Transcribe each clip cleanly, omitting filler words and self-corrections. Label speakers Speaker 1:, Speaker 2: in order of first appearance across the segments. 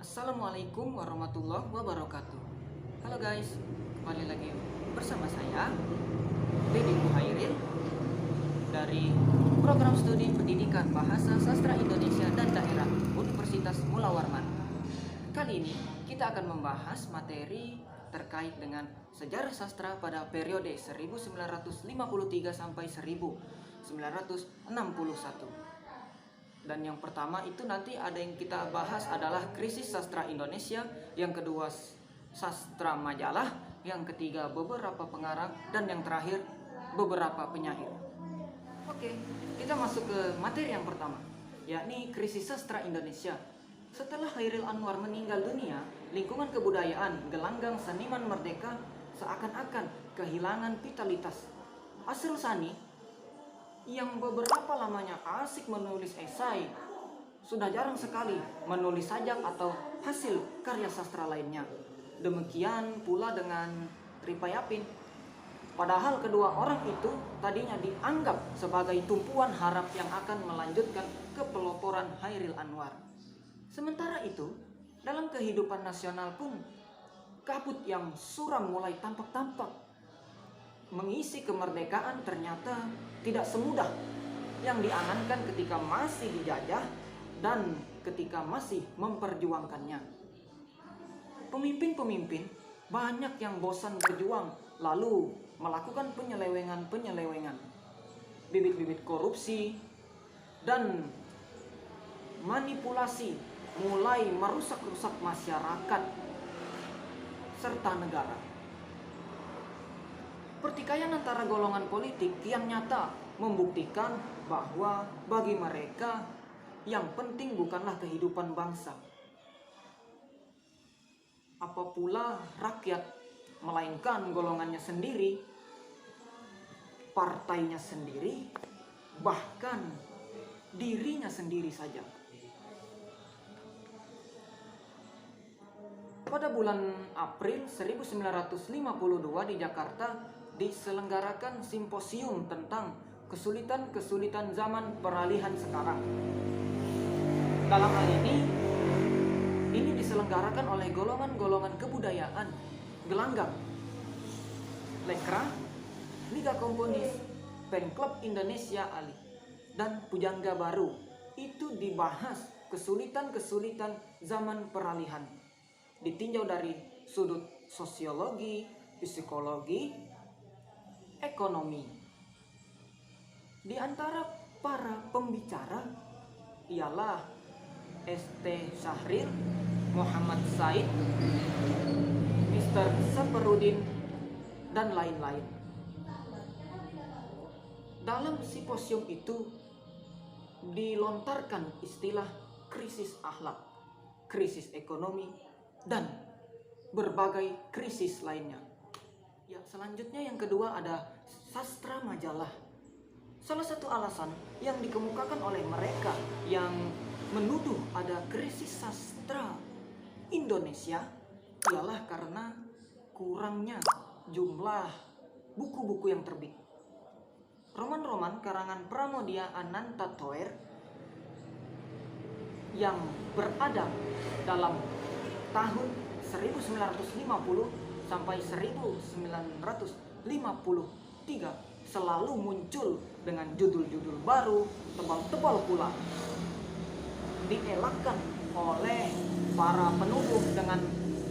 Speaker 1: Assalamualaikum warahmatullahi wabarakatuh. Halo guys, kembali lagi bersama saya Dedi Muhairil dari Program Studi Pendidikan Bahasa Sastra Indonesia dan Daerah Universitas Mula Warman. Kali ini kita akan membahas materi terkait dengan sejarah sastra pada periode 1953 sampai 1961. Dan yang pertama itu nanti ada yang kita bahas adalah krisis sastra Indonesia, yang kedua sastra majalah, yang ketiga beberapa pengarang, dan yang terakhir beberapa penyair. Oke, kita masuk ke materi yang pertama, yakni krisis sastra Indonesia. Setelah Chairil Anwar meninggal dunia, lingkungan kebudayaan gelanggang seniman merdeka seakan-akan kehilangan vitalitas. Asrul Sani yang beberapa lamanya asik menulis esai, sudah jarang sekali menulis sajak atau hasil karya sastra lainnya. Demikian pula dengan Tripayapin. Padahal kedua orang itu tadinya dianggap sebagai tumpuan harap yang akan melanjutkan kepeloporan Chairil Anwar. Sementara itu, dalam kehidupan nasional pun kabut yang suram mulai tampak-tampak. Mengisi kemerdekaan ternyata tidak semudah yang diangankan ketika masih dijajah dan ketika masih memperjuangkannya. Pemimpin-pemimpin banyak yang bosan berjuang lalu melakukan penyelewengan. Bibit-bibit korupsi dan manipulasi mulai merusak-rusak masyarakat serta negara. Pertikaian antara golongan politik yang nyata membuktikan bahwa bagi mereka yang penting bukanlah kehidupan bangsa, apa pula rakyat, melainkan golongannya sendiri, partainya sendiri, bahkan dirinya sendiri saja. Pada bulan April 1952 di Jakarta diselenggarakan simposium tentang kesulitan-kesulitan zaman peralihan sekarang. Dalam hal ini diselenggarakan oleh golongan-golongan kebudayaan gelanggang, Lekra, Liga Komponis, Pen Club Indonesia Ali, dan Pujangga Baru. Itu dibahas kesulitan-kesulitan zaman peralihan, ditinjau dari sudut sosiologi, psikologi, ekonomi. Di antara para pembicara ialah St. Syahrir, Muhammad Said, Mr. Saparudin, dan lain-lain. Dalam simposium itu dilontarkan istilah krisis akhlak, krisis ekonomi, dan berbagai krisis lainnya. Ya, selanjutnya yang kedua ada sastra majalah. Salah satu alasan yang dikemukakan oleh mereka yang menuduh ada krisis sastra Indonesia ialah karena kurangnya jumlah buku-buku yang terbit. Roman-roman karangan Pramoedya Ananta Thoer yang berada dalam tahun 1950 sampai 1953 selalu muncul dengan judul-judul baru, tebal-tebal pula. Dielakkan oleh para penuduh dengan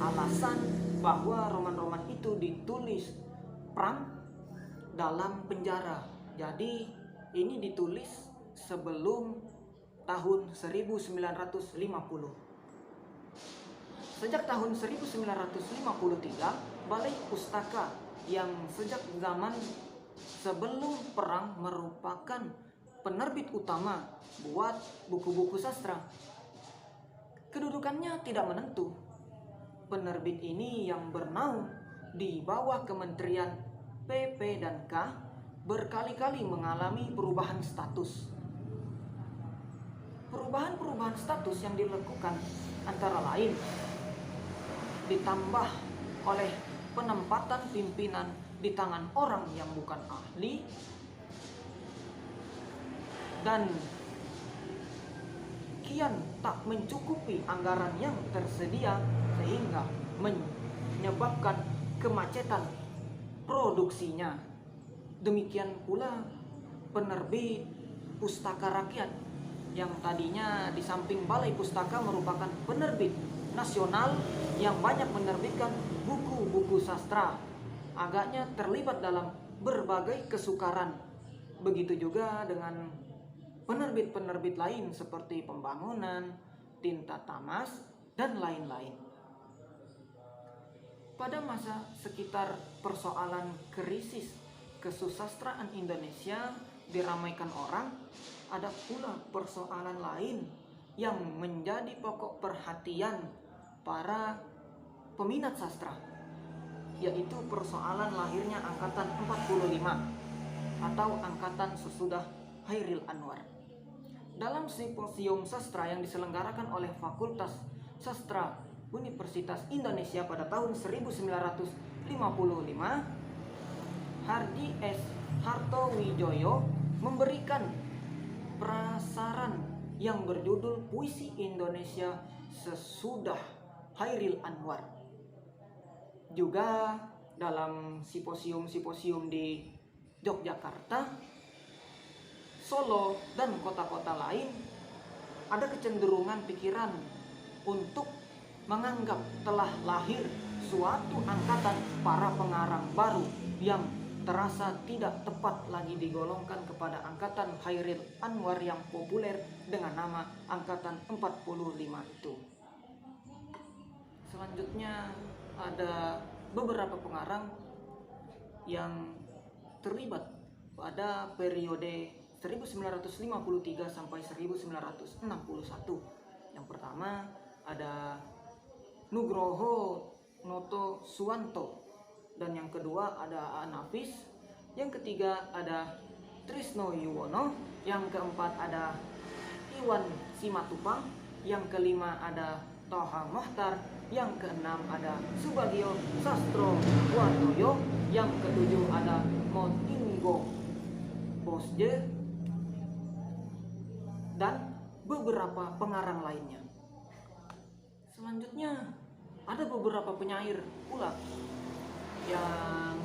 Speaker 1: alasan bahwa roman-roman itu ditulis perang dalam penjara. Jadi ini ditulis sebelum tahun 1950. Sejak tahun 1953, Balai Pustaka yang sejak zaman sebelum perang merupakan penerbit utama buat buku-buku sastra. Kedudukannya tidak menentu. Penerbit ini yang bernaung di bawah Kementerian PP dan K berkali-kali mengalami perubahan status. Perubahan-perubahan status yang dilakukan antara lain ditambah oleh penempatan pimpinan di tangan orang yang bukan ahli, dan kian tak mencukupi anggaran yang tersedia sehingga menyebabkan kemacetan produksinya. Demikian pula penerbit Pustaka Rakyat yang tadinya di samping Balai Pustaka merupakan penerbit nasional yang banyak menerbitkan buku-buku sastra, agaknya terlibat dalam berbagai kesukaran. Begitu juga dengan penerbit-penerbit lain seperti Pembangunan, Tinta Tamas, dan lain-lain. Pada masa sekitar persoalan krisis kesusastraan Indonesia diramaikan orang, ada pula persoalan lain yang menjadi pokok perhatian para peminat sastra, yaitu persoalan lahirnya angkatan 45 atau angkatan sesudah Hairil Anwar. Dalam simposium sastra yang diselenggarakan oleh Fakultas Sastra Universitas Indonesia pada tahun 1955, Hardi S. Hartowijoyo memberikan prasaran yang berjudul Puisi Indonesia Sesudah Hairil Anwar. Juga dalam simposium-simposium di Yogyakarta, Solo, dan kota-kota lain ada kecenderungan pikiran untuk menganggap telah lahir suatu angkatan para pengarang baru yang terasa tidak tepat lagi digolongkan kepada angkatan Hairil Anwar yang populer dengan nama angkatan 45 itu. Selanjutnya ada beberapa pengarang yang terlibat pada periode 1953 sampai 1961. Yang pertama ada Nugroho Noto Suwanto, dan yang kedua ada Anafis, yang ketiga ada Trisno Yuwono, yang keempat ada Iwan Simatupang, yang kelima ada Toha Mohtar, yang keenam ada Subagio Sastro Wardoyo, yang ketujuh ada Motinggo Bosje, dan beberapa pengarang lainnya. Selanjutnya ada beberapa penyair pula yang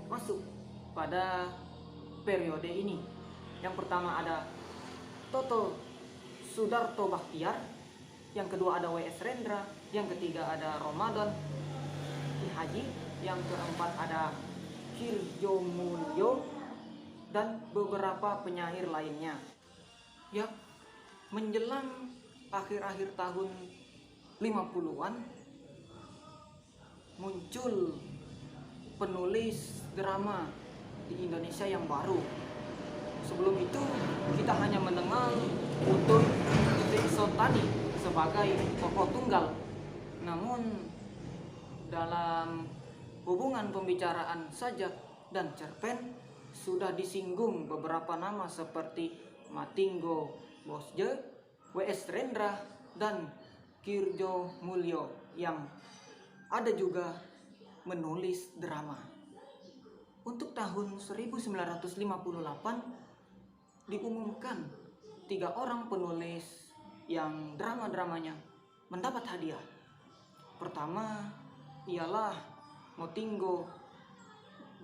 Speaker 1: masuk pada periode ini. Yang pertama ada Toto Sudarto Bachtiar, yang kedua ada W.S. Rendra, yang ketiga ada Ramadan Ki Haji, yang keempat ada Kirjo Mulyo, dan beberapa penyair lainnya. Ya, menjelang akhir-akhir tahun 50-an muncul penulis drama di Indonesia yang baru. Sebelum itu kita hanya mendengar Utun Sotani sebagai tokoh tunggal. Namun dalam hubungan pembicaraan sajak dan cerpen sudah disinggung beberapa nama seperti Motinggo Bosje, W.S. Rendra, dan Kirjo Mulyo yang ada juga menulis drama. Untuk tahun 1958 diumumkan 3 orang penulis yang drama-dramanya mendapat hadiah. Pertama ialah Motinggo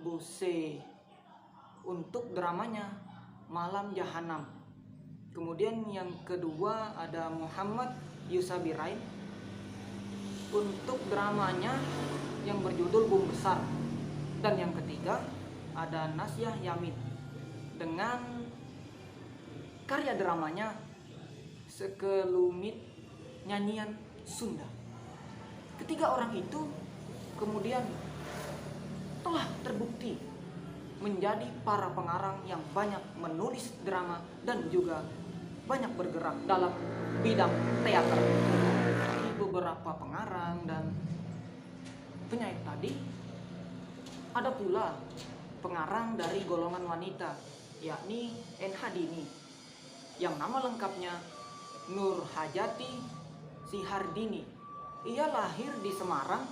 Speaker 1: Bosje untuk dramanya Malam Jahanam. Kemudian yang kedua ada Muhammad Yusabirain untuk dramanya yang berjudul Bum Besar. Dan yang ketiga ada Nasyah Yamin dengan karya dramanya Sekelumit Nyanyian Sunda. Ketiga orang itu kemudian telah terbukti menjadi para pengarang yang banyak menulis drama dan juga banyak bergerak dalam bidang teater. Di beberapa pengarang dan penyair tadi ada pula pengarang dari golongan wanita, yakni N.H. Dini, yang nama lengkapnya Nur Hajati Sihardini. Ia lahir di Semarang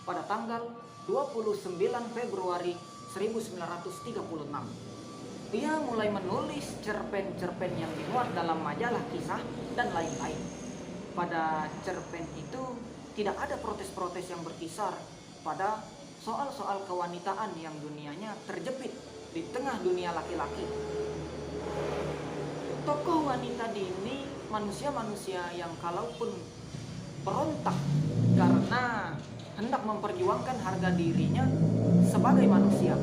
Speaker 1: pada tanggal 29 Februari 1936. Ia mulai menulis cerpen-cerpen yang dimuat dalam majalah kisah dan lain-lain. Pada cerpen itu tidak ada protes-protes yang berkisar pada soal-soal kewanitaan yang dunianya terjepit di tengah dunia laki-laki. Tokoh wanita di ini manusia-manusia yang kalaupun berontak karena hendak memperjuangkan harga dirinya sebagai manusia.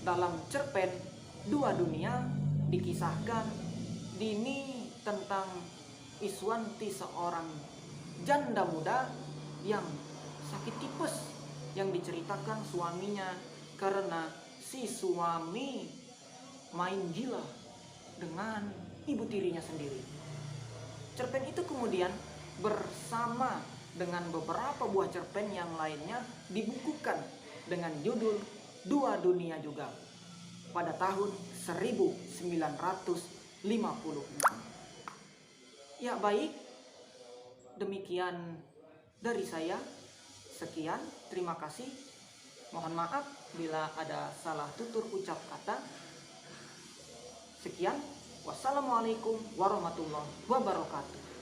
Speaker 1: Dalam cerpen Dua Dunia dikisahkan Dini tentang Iswanti, seorang janda muda yang sakit tipes, yang diceritakan suaminya karena si suami main gila dengan ibu tirinya sendiri. Cerpen itu kemudian bersama dengan beberapa buah cerpen yang lainnya dibukukan dengan judul Dua Dunia juga pada tahun 1956. Ya baik, demikian dari saya. Sekian, terima kasih. Mohon maaf bila ada salah tutur ucap kata. Sekian, wassalamualaikum warahmatullahi wabarakatuh.